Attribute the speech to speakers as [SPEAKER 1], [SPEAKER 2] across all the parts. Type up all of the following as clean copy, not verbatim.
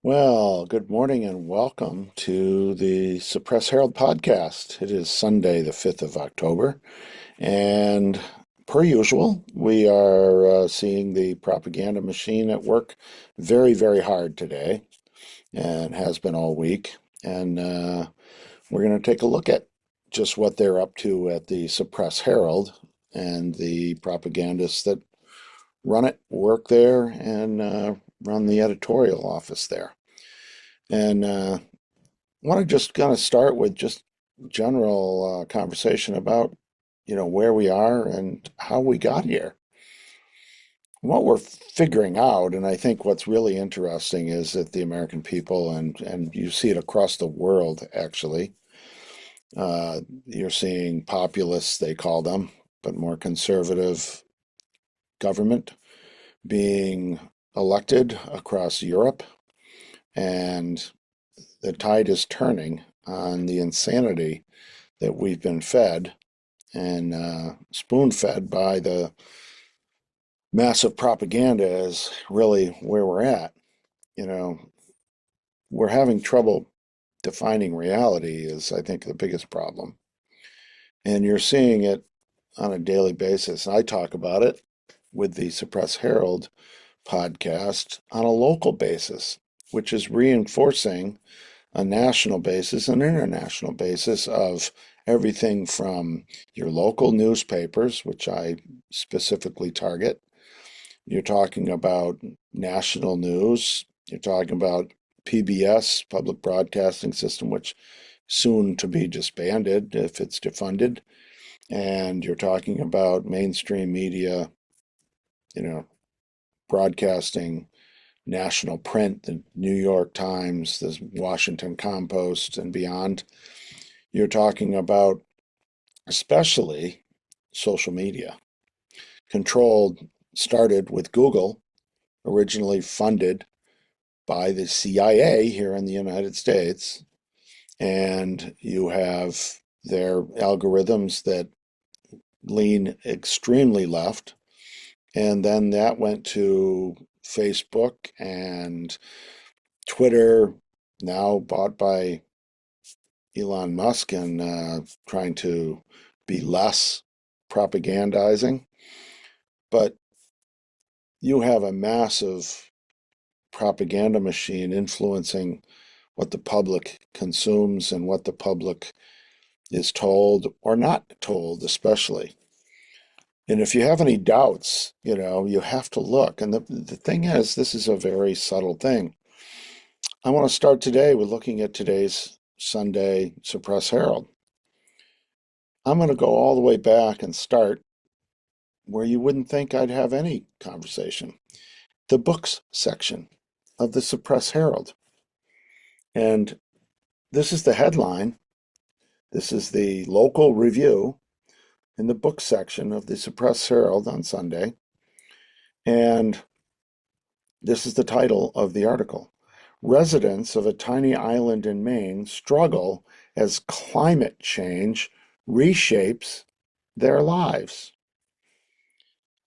[SPEAKER 1] Well, good morning and welcome to the Suppress Herald podcast. It is Sunday, the 5th of October, and per usual, we are seeing the propaganda machine at work very, very hard today and has been all week. And we're going to take a look at just what they're up to at the Suppress Herald and the propagandists that run it, work there, and run the editorial office there. And I want to just kind of start with just general conversation about, where we are and how we got here. What we're figuring out, and I think what's really interesting is that the American people, and you see it across the world actually, you're seeing populists, they call them, but more conservative government being elected across Europe, and the tide is turning on the insanity that we've been fed and spoon fed by the massive propaganda is really where we're at. You know, we're having trouble defining reality, is I think the biggest problem. And you're seeing it on a daily basis. I talk about it with the Suppress Herald podcast on a local basis, which is reinforcing a national basis, an international basis of everything from your local newspapers, which I specifically target. You're talking about national news. You're talking about PBS, Public Broadcasting System, which soon to be disbanded if it's defunded. And you're talking about mainstream media, you know, broadcasting national print, the New York Times, the Washington Compost, and beyond. You're talking about especially social media, controlled, started with Google, originally funded by the CIA here in the United States. And you have their algorithms that lean extremely left. And then that went to Facebook and Twitter, now bought by Elon Musk and trying to be less propagandizing. But you have a massive propaganda machine influencing what the public consumes and what the public is told or not told, especially. And if you have any doubts, you have to look. And the thing is, this is a very subtle thing. I want to start today with looking at today's Sunday Suppress Herald. I'm going to go all the way back and start where you wouldn't think I'd have any conversation. The books section of the Suppress Herald. And this is the headline. This is the local review in the book section of the Suppress Herald on Sunday. And this is the title of the article. Residents of a tiny island in Maine struggle as climate change reshapes their lives.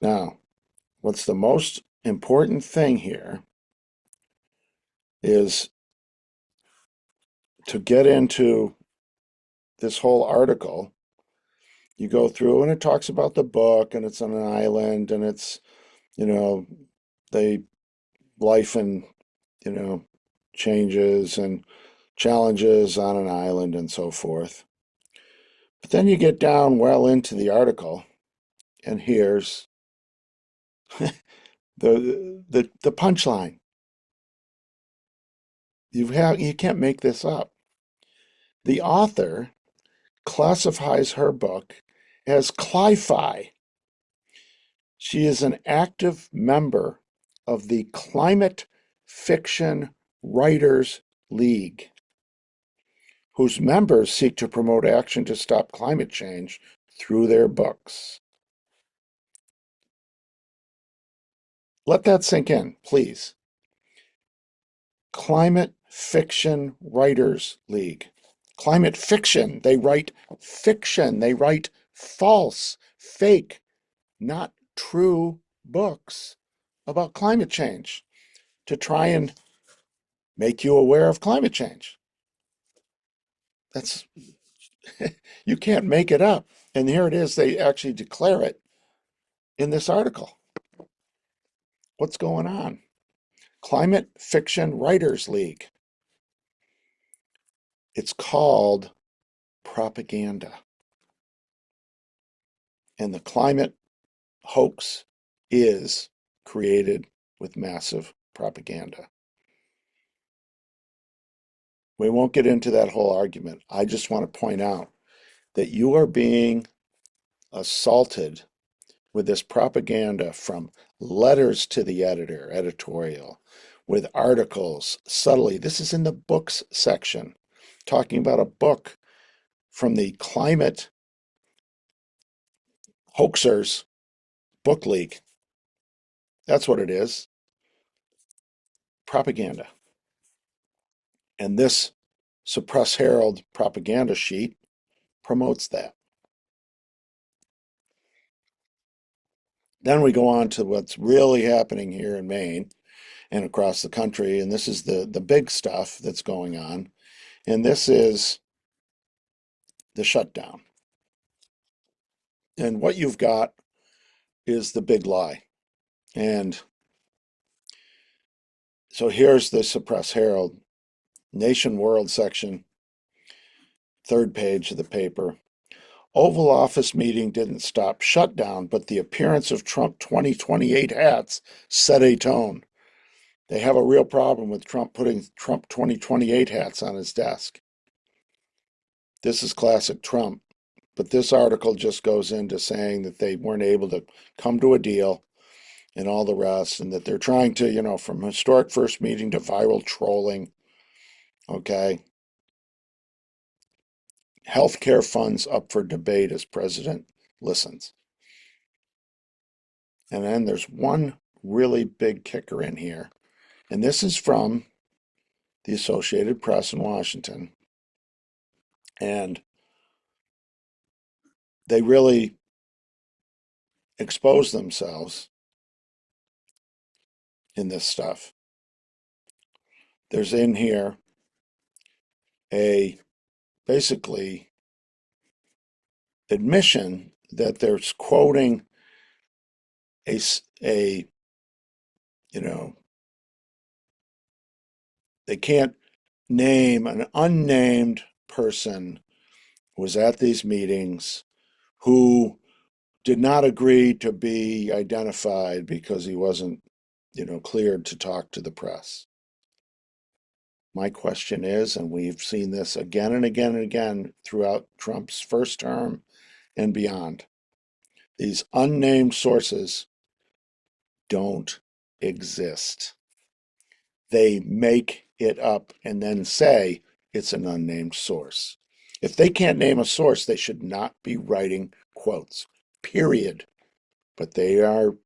[SPEAKER 1] Now, what's the most important thing here is to get into this whole article. You go through and it talks about the book and it's on an island and it's, you know, they life and, you know, changes and challenges on an island and so forth. But then you get down well into the article and here's the punchline. You can't make this up. The author classifies her book as cli-fi. She is an active member of the Climate Fiction Writers League, whose members seek to promote action to stop climate change through their books. Let that sink in, please. Climate Fiction Writers League. Climate fiction. They write fiction. They write false, fake, not true books about climate change to try and make you aware of climate change. That's you can't make it up. And here it is, they actually declare it in this article. What's going on? Climate Fiction Writers League. It's called propaganda. And the climate hoax is created with massive propaganda. We won't get into that whole argument. I just want to point out that you are being assaulted with this propaganda from letters to the editor, editorial, with articles subtly. This is in the books section, talking about a book from the Climate Hoaxers Book League. That's what it is, propaganda. And this Suppress Herald propaganda sheet promotes that. Then we go on to what's really happening here in Maine and across the country. And this is the big stuff that's going on. And this is the shutdown. And what you've got is the big lie. And so here's the Suppress Herald, Nation World section, third page of the paper. Oval Office meeting didn't stop shutdown, but the appearance of Trump 2028 hats set a tone. They have a real problem with Trump putting Trump 2028 hats on his desk. This is classic Trump. But this article just goes into saying that they weren't able to come to a deal and all the rest, and that they're trying to, from historic first meeting to viral trolling. Okay. Healthcare funds up for debate as president listens. And then there's one really big kicker in here. And this is from the Associated Press in Washington. And they really expose themselves in this stuff. There's in here a basically admission that there's quoting a they can't name an unnamed person who was at these meetings who did not agree to be identified because he wasn't, cleared to talk to the press. My question is, and we've seen this again and again and again throughout Trump's first term and beyond, these unnamed sources don't exist. They make it up and then say it's an unnamed source. If they can't name a source, they should not be writing quotes, period. But they are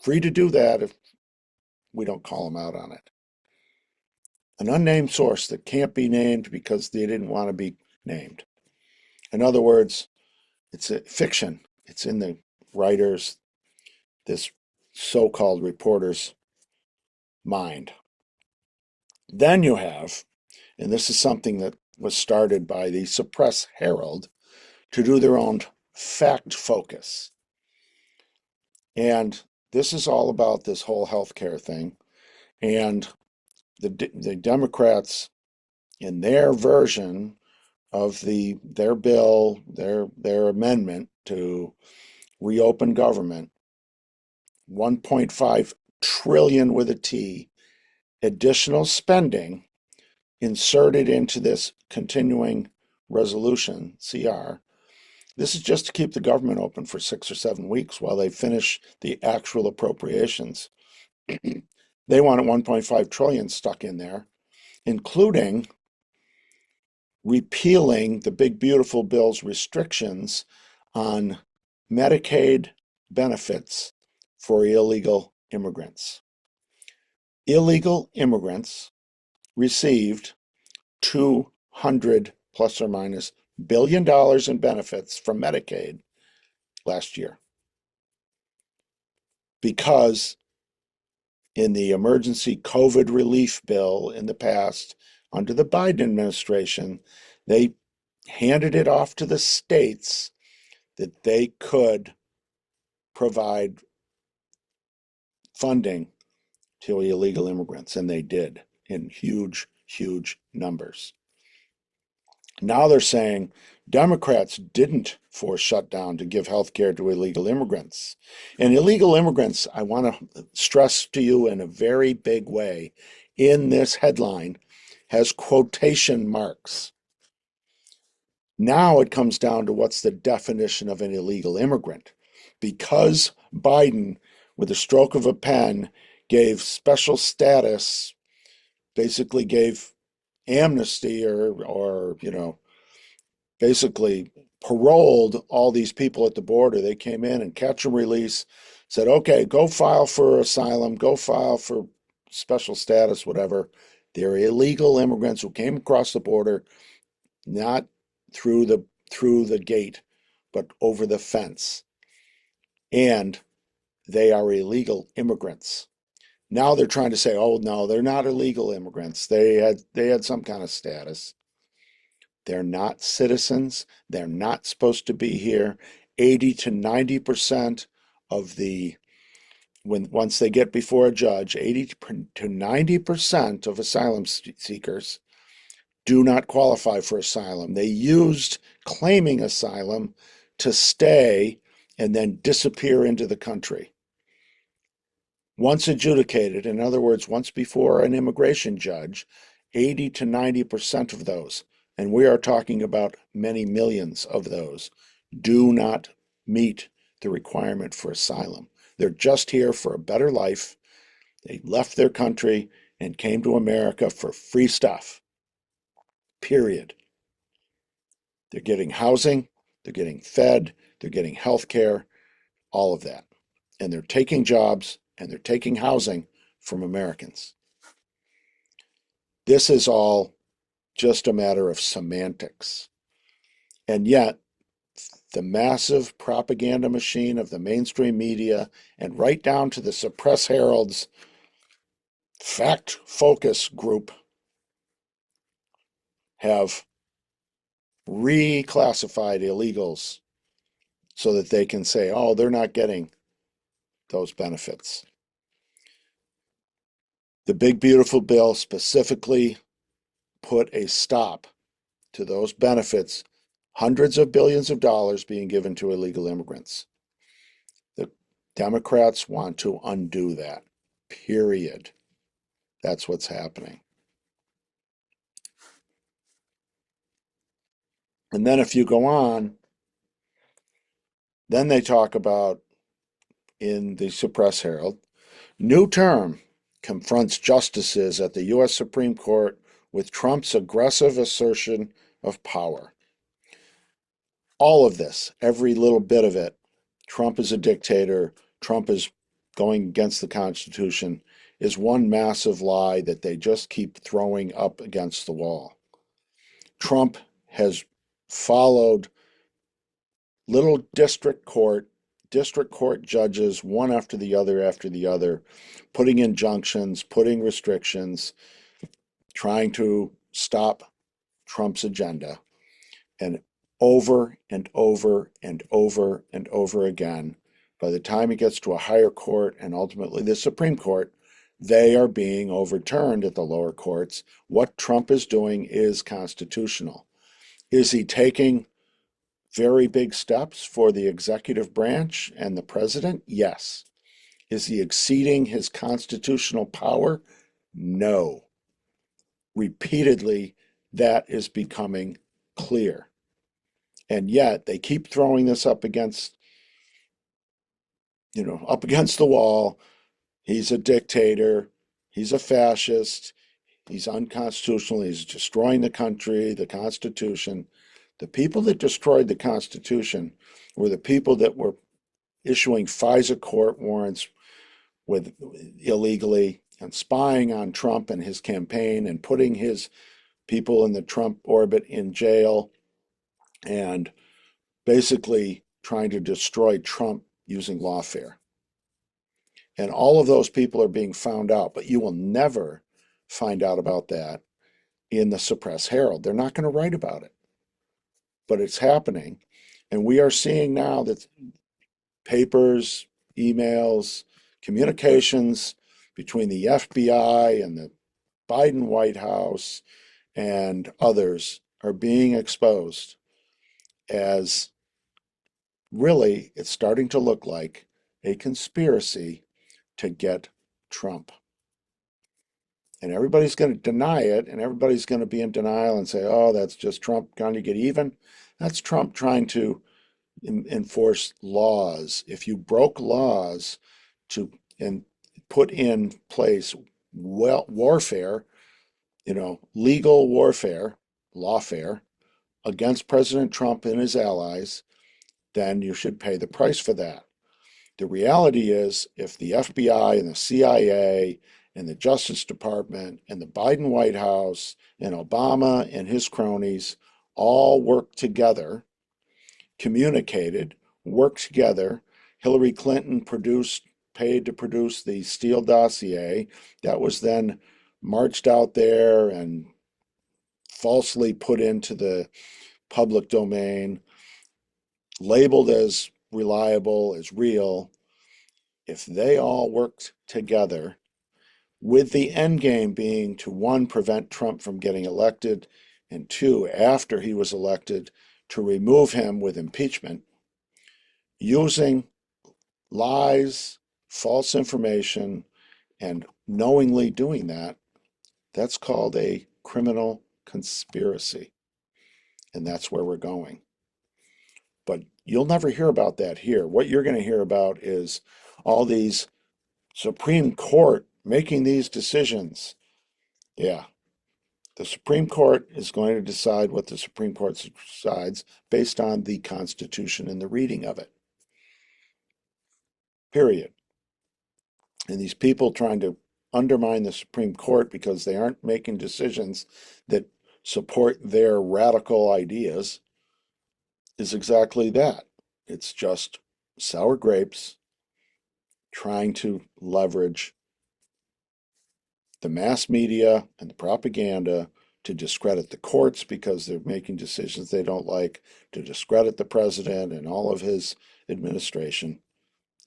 [SPEAKER 1] free to do that if we don't call them out on it. An unnamed source that can't be named because they didn't want to be named. In other words, it's a fiction. It's in the writer's, this so-called reporter's mind. Then you have, and this is something that was started by the Suppress Herald to do their own fact focus. And this is all about this whole healthcare thing. And the Democrats, in their version of their bill, their amendment to reopen government, 1.5 trillion with a T additional spending inserted into this continuing resolution, CR. This is just to keep the government open for 6 or 7 weeks while they finish the actual appropriations. They wanted 1.5 trillion stuck in there, including repealing the big beautiful bill's restrictions on Medicaid benefits for illegal immigrants. Illegal immigrants received 200 plus or minus $1 billion in benefits from Medicaid last year because in the emergency COVID relief bill in the past, under the Biden administration, they handed it off to the states that they could provide funding to illegal immigrants, and they did in huge, huge numbers. Now they're saying Democrats didn't force shutdown to give health care to illegal immigrants. And illegal immigrants, I want to stress to you in a very big way, in this headline, has quotation marks. Now it comes down to what's the definition of an illegal immigrant. Because Biden, with a stroke of a pen, gave special status, basically gave amnesty or basically paroled all these people at the border. They came in and catch and release, said, okay, go file for asylum, go file for special status, whatever. They're illegal immigrants who came across the border, not through the gate, but over the fence. And they are illegal immigrants. Now they're trying to say, oh no, they're not illegal immigrants. They had some kind of status. They're not citizens. They're not supposed to be here. 80 to 90% of once they get before a judge, 80 to 90% of asylum seekers do not qualify for asylum. They used claiming asylum to stay and then disappear into the country. Once adjudicated, in other words, once before an immigration judge, 80 to 90% of those, and we are talking about many millions of those, do not meet the requirement for asylum. They're just here for a better life. They left their country and came to America for free stuff, period. They're getting housing, they're getting fed, they're getting health care, all of that. And they're taking jobs and they're taking housing from Americans. This is all just a matter of semantics. And yet, the massive propaganda machine of the mainstream media, and right down to the Suppress Herald's fact focus group, have reclassified illegals so that they can say, oh, they're not getting those benefits. The big, beautiful bill specifically put a stop to those benefits, hundreds of billions of dollars being given to illegal immigrants. The Democrats want to undo that, period. That's what's happening. And then if you go on, then they talk about in the Suppress Herald, new term confronts justices at the U.S. Supreme Court with Trump's aggressive assertion of power. All of this, every little bit of it, Trump is a dictator, Trump is going against the Constitution, is one massive lie that they just keep throwing up against the wall. Trump has followed little district court judges, one after the other, putting injunctions, putting restrictions, trying to stop Trump's agenda. And over and over and over and over again, by the time it gets to a higher court and ultimately the Supreme Court, they are being overturned at the lower courts. What Trump is doing is constitutional. Is he taking very big steps for the executive branch and the president? Yes. Is he exceeding his constitutional power? No. Repeatedly, that is becoming clear. And yet they keep throwing this up against the wall. He's a dictator. He's a fascist. He's unconstitutional. He's destroying the country, the Constitution. The people that destroyed the Constitution were the people that were issuing FISA court warrants with illegally and spying on Trump and his campaign and putting his people in the Trump orbit in jail and basically trying to destroy Trump using lawfare. And all of those people are being found out, but you will never find out about that in the Suppress Herald. They're not going to write about it, but it's happening. And we are seeing now that papers, emails, communications between the FBI and the Biden White House and others are being exposed as really it's starting to look like a conspiracy to get Trump. And everybody's going to deny it, and everybody's going to be in denial and say, oh, that's just Trump trying to get even. That's Trump trying to enforce laws. If you broke laws to and put in place warfare, legal warfare, lawfare against President Trump and his allies, then you should pay the price for that. The reality is, if the FBI and the CIA and the Justice Department and the Biden White House and Obama and his cronies all worked together, communicated, worked together, Hillary Clinton paid to produce the Steele dossier that was then marched out there and falsely put into the public domain, labeled as reliable, as real. If they all worked together, with the end game being to one, prevent Trump from getting elected, and two, after he was elected, to remove him with impeachment, using lies, false information, and knowingly doing that, that's called a criminal conspiracy. And that's where we're going. But you'll never hear about that here. What you're going to hear about is all these Supreme Court making these decisions. Yeah, the Supreme Court is going to decide what the Supreme Court decides based on the Constitution and the reading of it. Period. And these people trying to undermine the Supreme Court because they aren't making decisions that support their radical ideas is exactly that. It's just sour grapes trying to leverage the mass media and the propaganda to discredit the courts because they're making decisions they don't like, to discredit the president and all of his administration.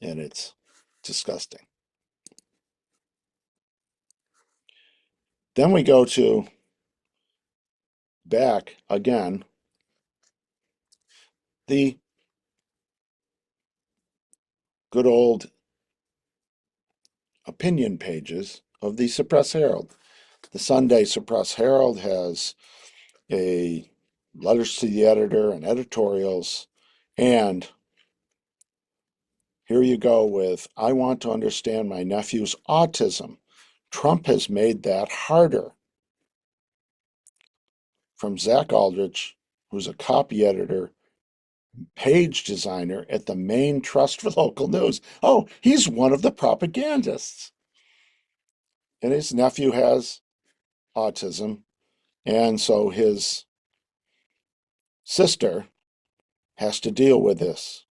[SPEAKER 1] And it's disgusting. Then we go to back again the good old opinion pages of the Suppress Herald. The Sunday Suppress Herald has a letters to the editor and editorials, and here you go with, I want to understand my nephew's autism. Trump has made that harder. From Zach Aldrich, who's a copy editor, page designer at the Maine Trust for Local News. Oh, he's one of the propagandists. And his nephew has autism. And so his sister has to deal with this.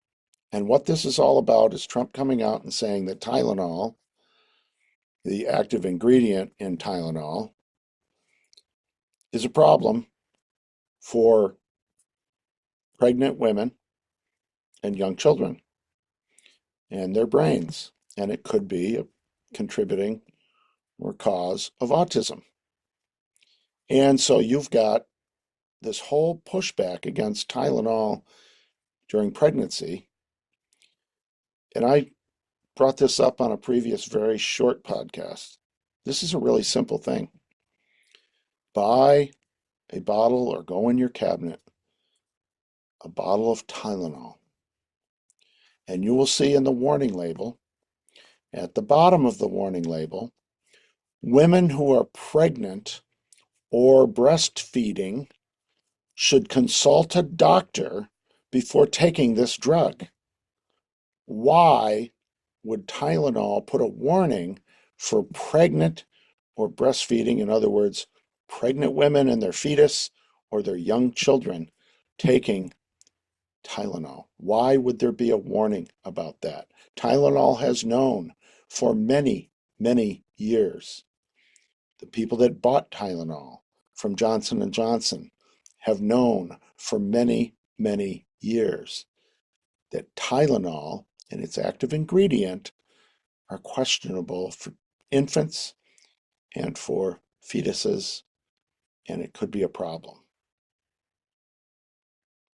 [SPEAKER 1] And what this is all about is Trump coming out and saying that Tylenol, the active ingredient in Tylenol, is a problem for pregnant women and young children and their brains. And it could be a contributing or cause of autism. And so you've got this whole pushback against Tylenol during pregnancy. And I brought this up on a previous very short podcast. This is a really simple thing. Buy a bottle or go in your cabinet, a bottle of Tylenol, and you will see in the warning label, at the bottom of the warning label, women who are pregnant or breastfeeding should consult a doctor before taking this drug. Why would Tylenol put a warning for pregnant or breastfeeding, in other words, pregnant women and their fetus or their young children taking Tylenol? Why would there be a warning about that? Tylenol has known for many, many years. The people that bought Tylenol from Johnson and Johnson have known for many, many years that Tylenol and its active ingredient are questionable for infants and for fetuses, and it could be a problem.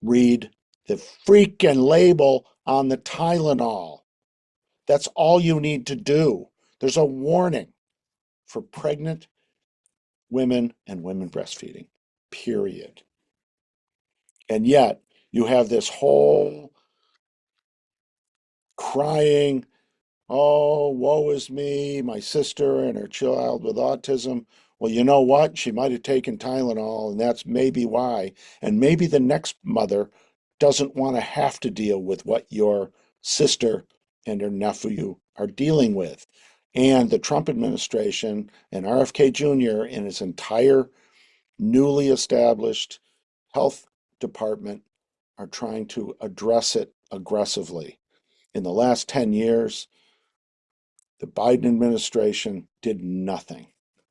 [SPEAKER 1] Read the freaking label on the Tylenol. That's all you need to do. There's a warning for pregnant women and women breastfeeding, period. And yet, you have this whole crying, oh, woe is me, my sister and her child with autism. Well, you know what? She might have taken Tylenol, and that's maybe why. And maybe the next mother doesn't want to have to deal with what your sister and her nephew are dealing with. And the Trump administration and RFK Jr. and his entire newly established health department are trying to address it aggressively. In the last 10 years, the Biden administration did nothing.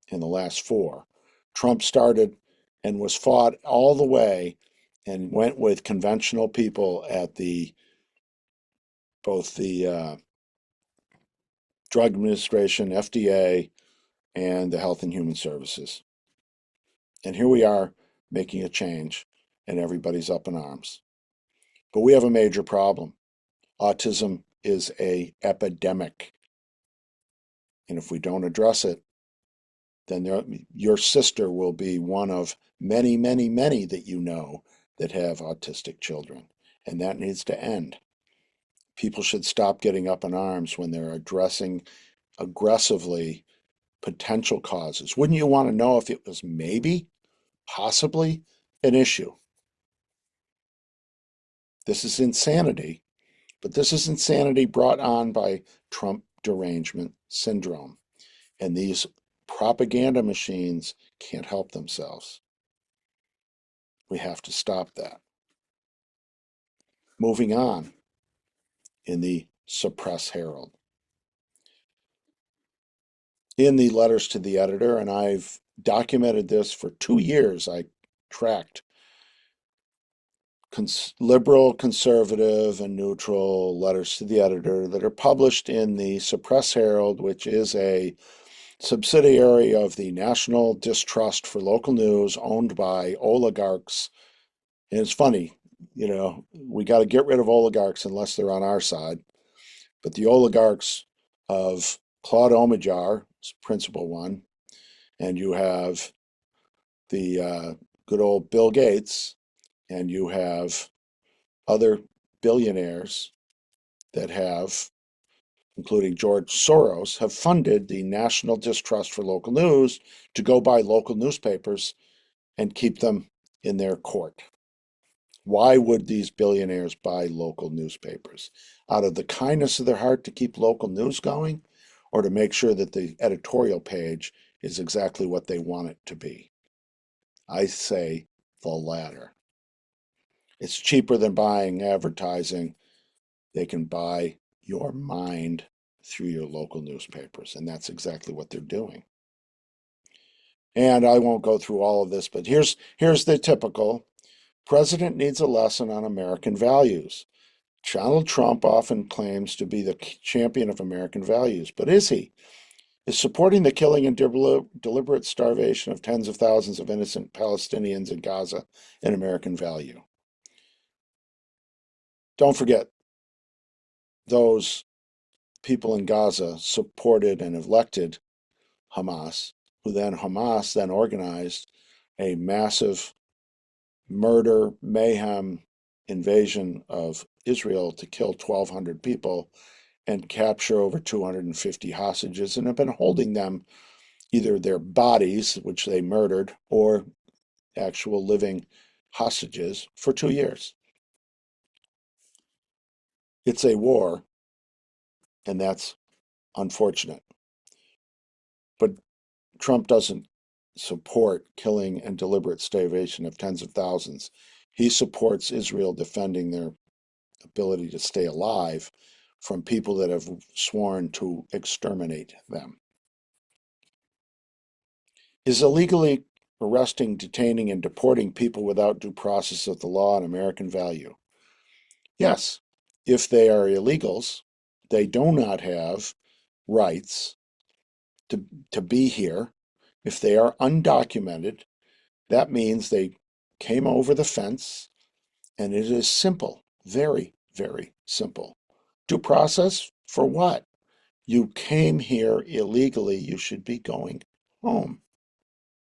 [SPEAKER 1] In the last four. Trump started and was fought all the way and went with conventional people at both the Drug Administration, FDA, and the Health and Human Services. And here we are making a change, and everybody's up in arms. But we have a major problem. Autism is an epidemic. And if we don't address it, then your sister will be one of many, many, many that you know that have autistic children. And that needs to end. People should stop getting up in arms when they're addressing aggressively potential causes. Wouldn't you want to know if it was maybe, possibly, an issue? This is insanity, but this is insanity brought on by Trump derangement syndrome. And these propaganda machines can't help themselves. We have to stop that. Moving on in the Suppress Herald. In the letters to the editor, and I've documented this for 2 years, I tracked liberal, conservative, and neutral letters to the editor that are published in the Suppress Herald, which is a subsidiary of the National Distrust for Local News owned by oligarchs. And it's funny, we got to get rid of oligarchs unless they're on our side. But the oligarchs of Claude Omijar, principal one, and you have the good old Bill Gates, and you have other billionaires that have, including George Soros, have funded the National Distrust for Local News to go buy local newspapers and keep them in their court. Why would these billionaires buy local newspapers? Out of the kindness of their heart to keep local news going, or to make sure that the editorial page is exactly what they want it to be? I say the latter. It's cheaper than buying advertising. They can buy your mind through your local newspapers, and that's exactly what they're doing. And I won't go through all of this, but here's the typical president needs a lesson on American values. Donald Trump often claims to be the champion of American values, but is he? Is supporting the killing and deliberate starvation of tens of thousands of innocent Palestinians in Gaza an American value? Don't forget, those people in Gaza supported and elected Hamas, Hamas then organized a massive murder, mayhem invasion of Israel to kill 1,200 people and capture over 250 hostages, and have been holding them, either their bodies, which they murdered, or actual living hostages, for 2 years. It's a war, and that's unfortunate. But Trump doesn't support killing and deliberate starvation of tens of thousands. He supports Israel defending their ability to stay alive from people that have sworn to exterminate them. Is illegally arresting, detaining, and deporting people without due process of the law an American value? Yes. If they are illegals, they do not have rights to be here. If they are undocumented, that means they came over the fence, and it is simple, very, very simple. Due process for what? You came here illegally, you should be going home,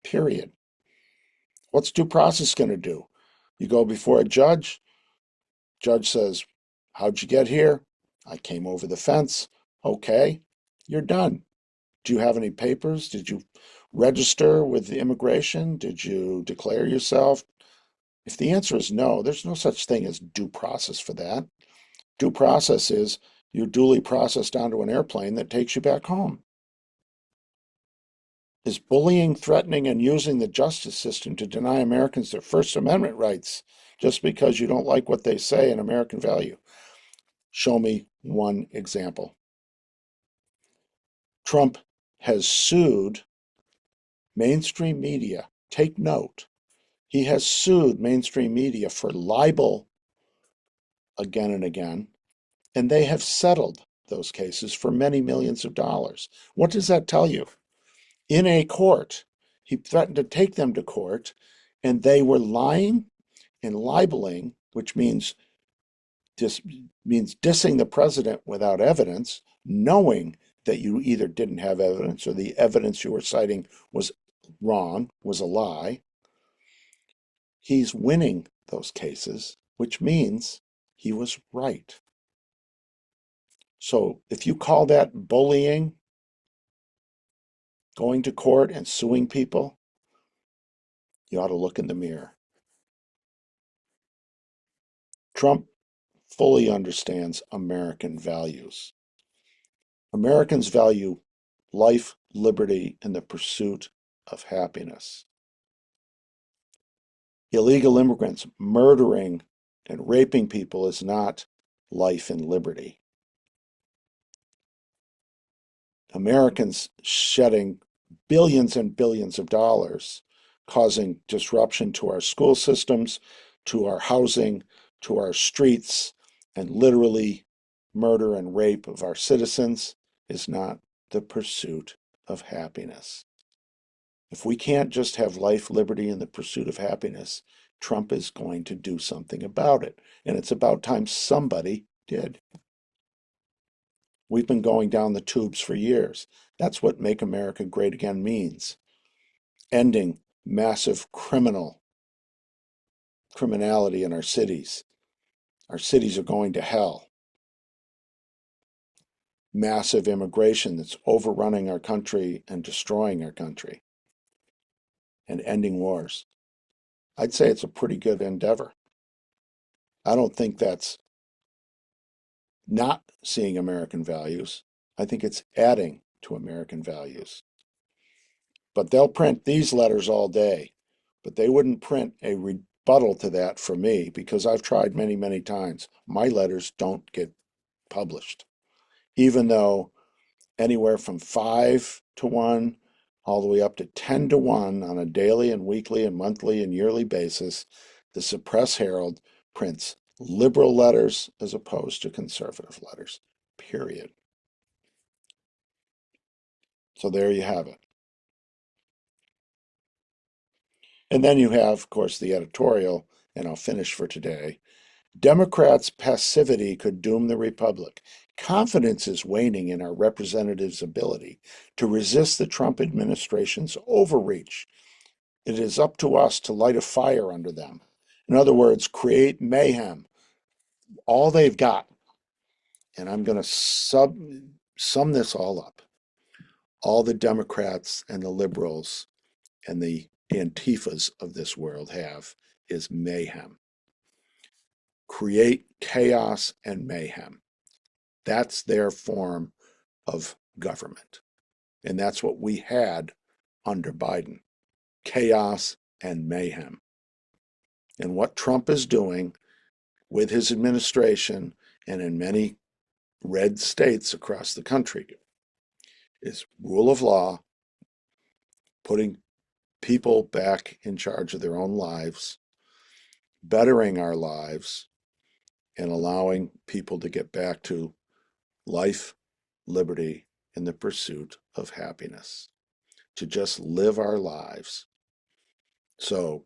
[SPEAKER 1] period. What's due process going to do? You go before a judge, judge says, how'd you get here? I came over the fence. Okay, you're done. Do you have any papers? Did you register with the immigration? Did you declare yourself? If the answer is no, there's no such thing as due process for that. Due process is you're duly processed onto an airplane that takes you back home. Is bullying, threatening, and using the justice system to deny Americans their First Amendment rights just because you don't like what they say an American value? Show me one example. Trump has sued mainstream media. Take note. He has sued mainstream media for libel again and again, and they have settled those cases for many millions of dollars. What does that tell you? In a court, he threatened to take them to court, and they were lying and libeling, which means dissing the president without evidence, knowing that you either didn't have evidence or the evidence you were citing was wrong, was a lie. He's winning those cases, which means he was right. So if you call that bullying, going to court and suing people, you ought to look in the mirror. Trump fully understands American values. Americans value life, liberty, and the pursuit of happiness. Illegal immigrants murdering and raping people is not life and liberty. Americans shedding billions and billions of dollars, causing disruption to our school systems, to our housing, to our streets, and literally murder and rape of our citizens is not the pursuit of happiness. If we can't just have life, liberty, and the pursuit of happiness, Trump is going to do something about it. And it's about time somebody did. We've been going down the tubes for years. That's what Make America Great Again means. Ending massive criminality in our cities. Our cities are going to hell. Massive immigration that's overrunning our country and destroying our country. And ending wars. I'd say it's a pretty good endeavor. I don't think that's not seeing American values. I think it's adding to American values. But they'll print these letters all day, but they wouldn't print a rebuttal to that for me because I've tried many, many times. My letters don't get published, even though anywhere from 5 to 1 all the way up to 10 to 1 on a daily and weekly and monthly and yearly basis, the Suppress Herald prints liberal letters as opposed to conservative letters, period. So there you have it. And then you have, of course, the editorial, and I'll finish for today. Democrats' passivity could doom the republic. Confidence is waning in our representatives' ability to resist the Trump administration's overreach. It is up to us to light a fire under them. In other words, create mayhem. All they've got, and I'm going to sum this all up. All the Democrats and the liberals and the Antifas of this world have is mayhem. Create chaos and mayhem. That's their form of government. And that's what we had under Biden. Chaos and mayhem. And what Trump is doing with his administration and in many red states across the country is rule of law, putting people back in charge of their own lives, bettering our lives, and allowing people to get back to life, liberty, and the pursuit of happiness, to just live our lives. So,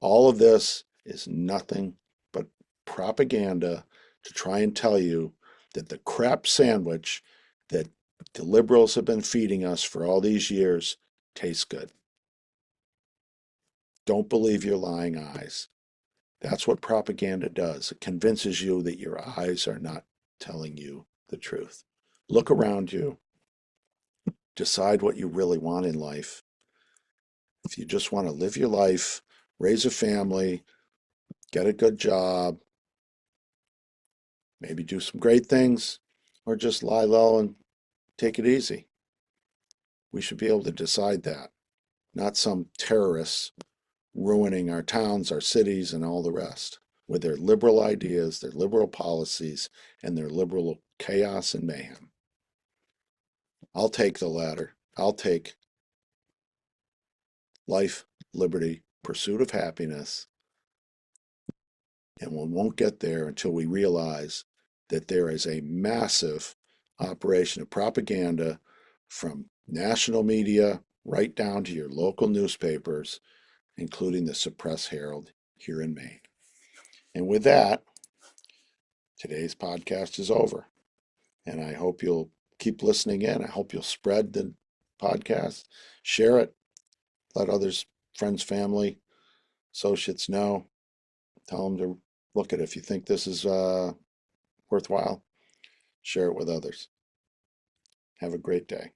[SPEAKER 1] all of this is nothing but propaganda to try and tell you that the crap sandwich that the liberals have been feeding us for all these years tastes good. Don't believe your lying eyes. That's what propaganda does. It convinces you that your eyes are not telling you the truth. Look around you. Decide what you really want in life. If you just want to live your life, raise a family, get a good job, maybe do some great things, or just lie low and take it easy. We should be able to decide that, not some terrorists ruining our towns, our cities, and all the rest with their liberal ideas, their liberal policies, and their liberal chaos and mayhem. I'll take the latter. I'll take life, liberty, pursuit of happiness, and we won't get there until we realize that there is a massive operation of propaganda from national media right down to your local newspapers, including the suppressed Herald here in Maine. And with that, today's podcast is over. And I hope you'll keep listening in. I hope you'll spread the podcast, share it, let others, friends, family, associates know. Tell them to look at it. If you think this is worthwhile, share it with others. Have a great day.